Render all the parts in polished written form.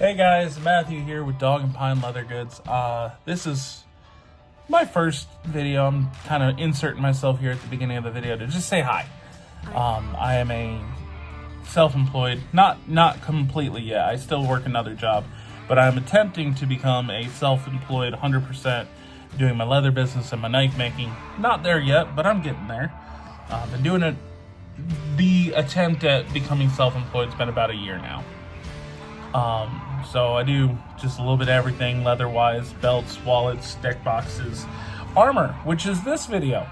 Hey guys, Matthew here with Dog and Pine Leather Goods. This is my first video. I'm kind of inserting myself here at the beginning of the video to just say hi. I am a self-employed, not completely yet. I still work another job, but I'm attempting to become a self-employed 100%, doing my leather business and my knife making. Not there yet, but I'm getting there. Been doing it. The attempt at becoming self-employed has been about a year now. So I do just a little bit of everything leather-wise: belts, wallets, deck boxes, armor, which is this video.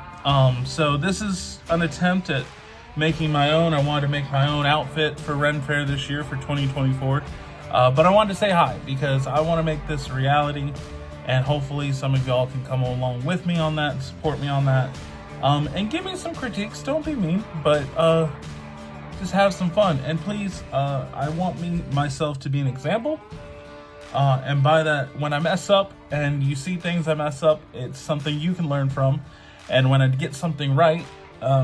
So this is an attempt at making my own. I wanted to make my own outfit for REN Fair this year for 2024. But I wanted to say hi because I want to make this a reality, and hopefully some of y'all can come along with me on that and support me on that. And give me some critiques. Don't be mean, but just have some fun. And please, I want myself to be an example. And by that, when I mess up and you see things I mess up, it's something you can learn from. And when I get something right,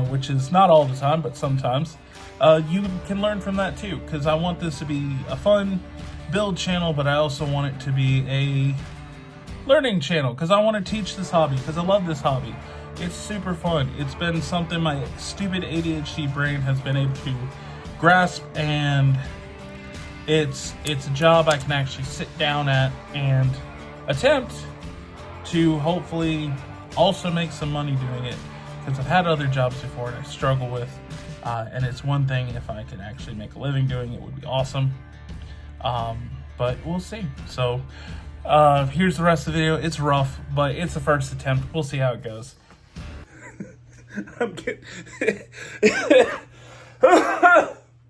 which is not all the time, but sometimes, you can learn from that too. Because I want this to be a fun build channel, but I also want it to be a learning channel. Because I want to teach this hobby, because I love this hobby. It's super fun. It's been something my stupid ADHD brain has been able to grasp, and it's a job I can actually sit down at and attempt to hopefully also make some money doing it, because I've had other jobs before and I struggle with, and it's one thing if I can actually make a living doing it would be awesome, but we'll see. So here's the rest of the video. It's rough, but it's the first attempt. We'll see how it goes. I'm kidding.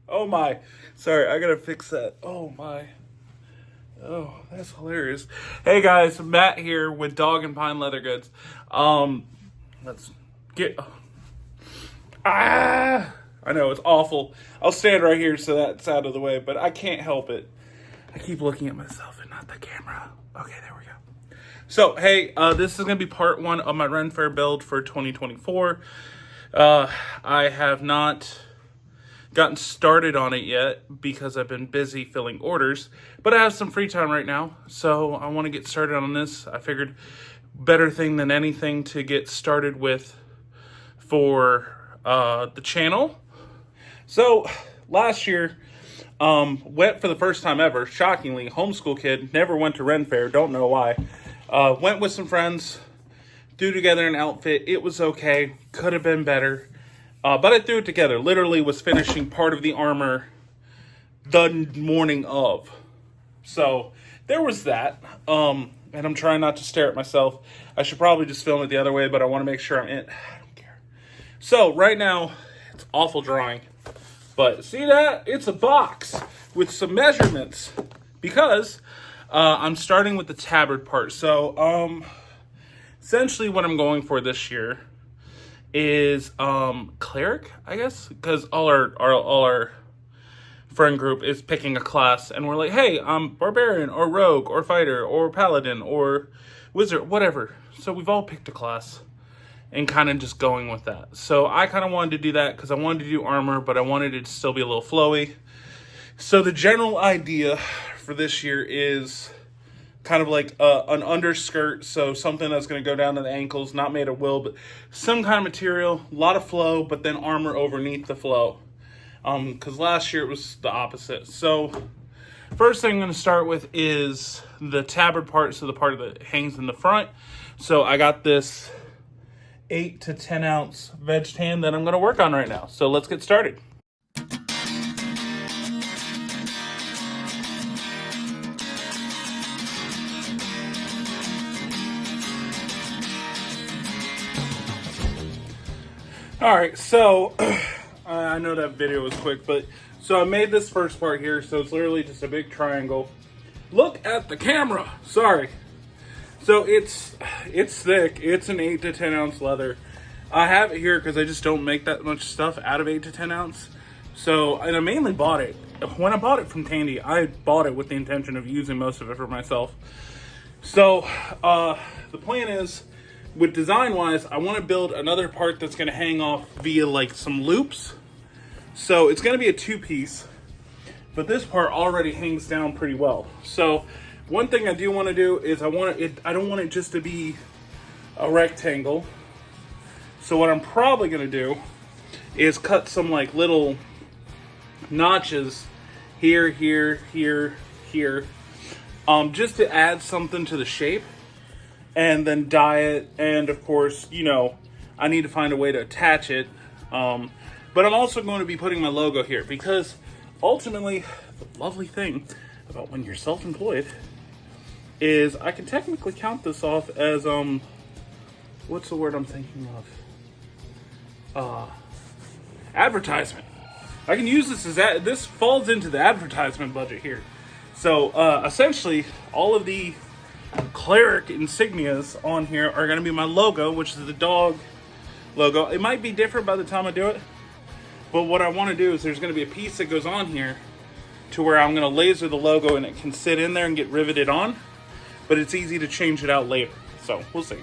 Oh my. Sorry, I gotta fix that. Oh my. Oh, that's hilarious. Hey guys, Matt here with Dog and Pine Leather Goods. Let's get... I know, it's awful. I'll stand right here so that's out of the way, but I can't help it. I keep looking at myself and not the camera. Okay, there we go. So, hey, this is going to be part one of my REN Fair build for 2024. I have not gotten started on it yet because I've been busy filling orders, but I have some free time right now, so I want to get started on this. I figured better thing than anything to get started with for the channel. So, last year, went for the first time ever, shockingly, homeschool kid, never went to REN Fair, don't know why. Went with some friends, threw together an outfit. It was okay, could have been better, but I threw it together. Literally was finishing part of the armor the morning of. So there was that, and I'm trying not to stare at myself. I should probably just film it the other way, but I want to make sure I'm in. I don't care. So right now, it's awful drawing, but see that? It's a box with some measurements because I'm starting with the tabard part. So, essentially what I'm going for this year is, cleric, I guess, because all our friend group is picking a class, and we're like, hey, I'm barbarian, or rogue, or fighter, or paladin, or wizard, whatever. So we've all picked a class and kind of just going with that. So I kind of wanted to do that because I wanted to do armor, but I wanted it to still be a little flowy. So the general idea for this year is kind of like an underskirt, so something that's going to go down to the ankles, not made of wool, but some kind of material, a lot of flow, but then armor underneath the flow, because last year it was the opposite. So first thing I'm going to start with is the tabard part, so the part that hangs in the front. So I got this 8 to 10 ounce veg tan that I'm going to work on right now. So let's get started. Alright, so I know that video was quick, but so I made this first part here, so it's literally just a big triangle. Look at the camera! Sorry. So it's thick. It's an 8 to 10 ounce leather. I have it here because I just don't make that much stuff out of 8 to 10 ounce. So, and I mainly bought it. When I bought it from Tandy, I bought it with the intention of using most of it for myself. So, the plan is, with design-wise, I want to build another part that's going to hang off via, like, some loops. So, it's going to be a two-piece. but this part already hangs down pretty well. So one thing I do want to do is I don't want it just to be a rectangle. So what I'm probably going to do is cut some like little notches here, here, here, here, just to add something to the shape, and then dye it. And of course, you know, I need to find a way to attach it. But I'm also going to be putting my logo here because ultimately the lovely thing about when you're self-employed is I can technically count this off as, what's the word I'm thinking of? Advertisement. I can use this as this falls into the advertisement budget here. So essentially, all of the cleric insignias on here are going to be my logo, which is the dog logo. It might be different by the time I do it, but what I want to do is there's going to be a piece that goes on here to where I'm going to laser the logo and it can sit in there and get riveted on, but it's easy to change it out later. So we'll see.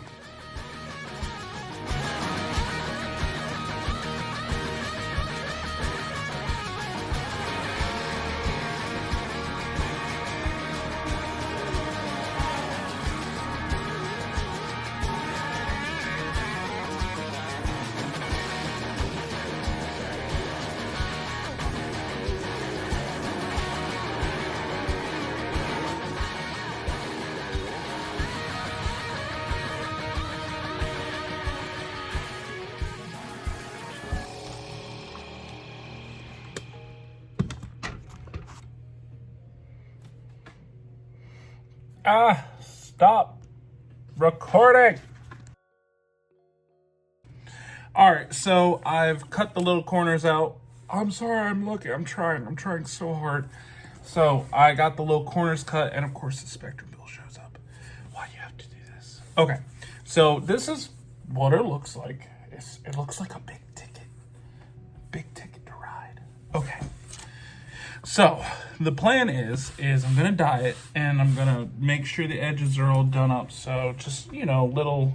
Stop recording. All right, so I've cut the little corners out. I'm sorry, I'm trying so hard. So I got the little corners cut, and of course the Spectrum bill shows up. Why you have to do this? Okay, so this is what it looks like. It looks like a big ticket to ride. Okay. So the plan is I'm gonna dye it, and I'm gonna make sure the edges are all done up. So just, you know,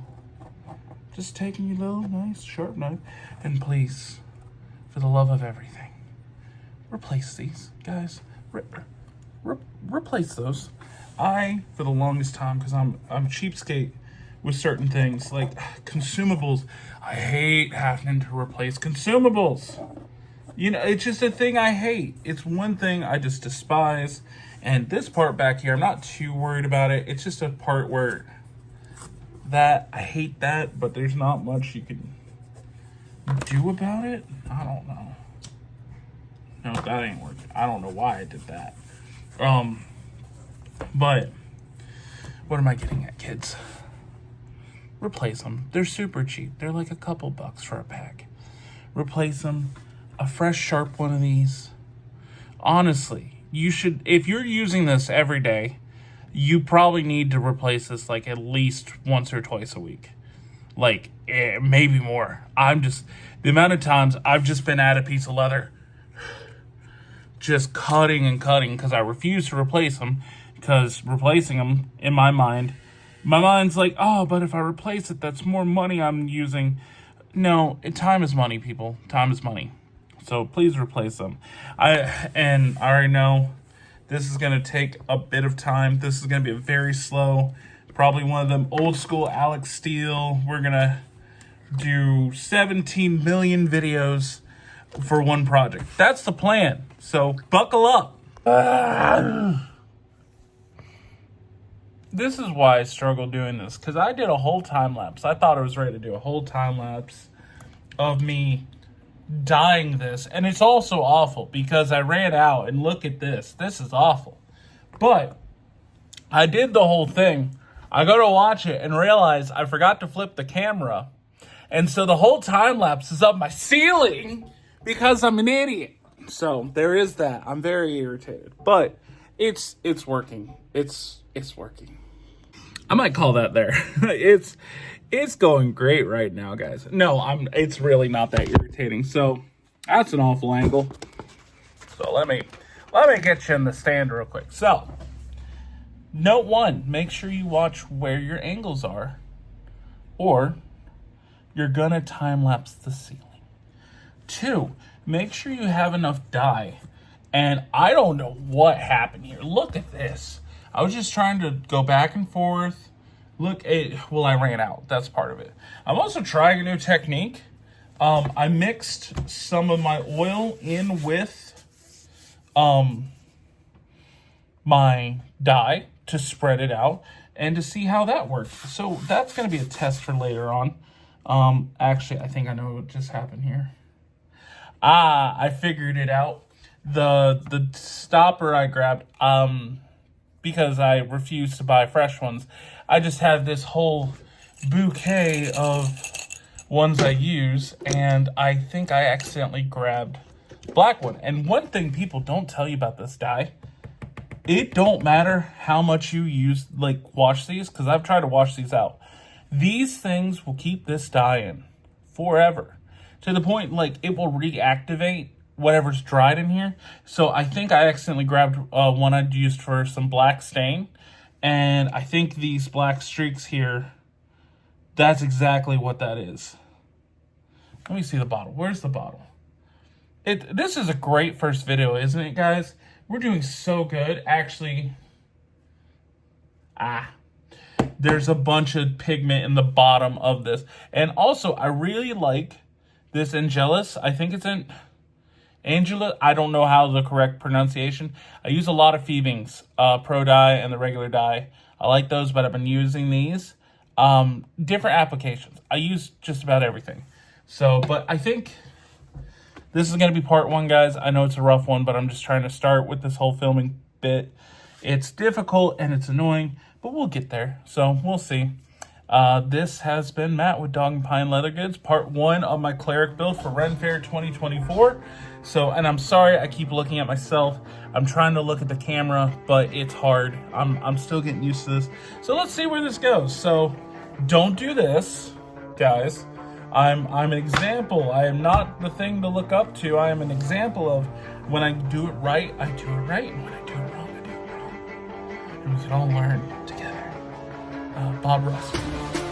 just taking your little nice sharp knife, and please, for the love of everything, replace these, guys. Replace those. For the longest time, because I'm cheapskate with certain things like consumables. I hate having to replace consumables. You know, it's just a thing I hate. It's one thing I just despise. And this part back here, I'm not too worried about it. It's just a part where I hate that, but there's not much you can do about it. I don't know. No, that ain't working. I don't know why I did that. But what am I getting at, kids? Replace them. They're super cheap. They're like a couple bucks for a pack. Replace them. A fresh, sharp one of these. Honestly, you should, if you're using this every day, you probably need to replace this like at least once or twice a week. Like, maybe more. The amount of times I've just been at a piece of leather, just cutting and cutting because I refuse to replace them, because replacing them, in my mind's like, oh, but if I replace it, that's more money I'm using. No, time is money, people. Time is money. So please replace them. I already know this is going to take a bit of time. This is going to be a very slow, probably one of them old school Alex Steele. We're going to do 17 million videos for one project. That's the plan. So buckle up. This is why I struggle doing this, because I did a whole time lapse. I thought I was ready to do a whole time lapse of me dyeing this, and it's also awful because I ran out, and look at this. This is awful. But I did the whole thing. I go to watch it and realize I forgot to flip the camera, and so the whole time lapse is up my ceiling because I'm an idiot. So there is that. I'm very irritated, but it's working. It's working. I might call that there. It's going great right now, guys. No, it's really not that irritating. So that's an awful angle. So let me get you in the stand real quick. So note 1, make sure you watch where your angles are, or you're gonna time lapse the ceiling. 2, make sure you have enough dye And I don't know what happened here. Look at this. I was just trying to go back and forth. Look at, well, I ran out. That's part of it. I'm also trying a new technique. I mixed some of my oil in with my dye to spread it out and to see how that works. So that's going to be a test for later on. Actually, I think I know what just happened here. I figured it out. The stopper I grabbed, because I refused to buy fresh ones, I just have this whole bouquet of ones I use, and I think I accidentally grabbed black one. And one thing people don't tell you about this dye, it don't matter how much you use, like, wash these, because I've tried to wash these out. These things will keep this dye in forever, to the point, like, it will reactivate whatever's dried in here. So I think I accidentally grabbed one I'd used for some black stain, and I think these black streaks here, that's exactly what that is. Let me see the bottle. Where's the bottle? This is a great first video, isn't it, guys? We're doing so good. Actually, there's a bunch of pigment in the bottom of this. And also, I really like this Angelus. I think it's in Angela. I don't know how the correct pronunciation. I use a lot of Phoebings, Pro Dye and the regular dye. I like those, but I've been using these. Different applications. I use just about everything. So, but I think this is going to be part one, guys. I know it's a rough one, but I'm just trying to start with this whole filming bit. It's difficult and it's annoying, but we'll get there. So we'll see. This has been Matt with Dog and Pine Leather Goods, part one of my cleric build for REN Fair 2024. So, and I'm sorry I keep looking at myself. I'm trying to look at the camera, but it's hard. I'm still getting used to this. So let's see where this goes. So don't do this, guys. I'm an example. I am not the thing to look up to. I am an example of when I do it right, I do it right. And when I do it wrong, I do it wrong. And we can all learn together. Bob Ross.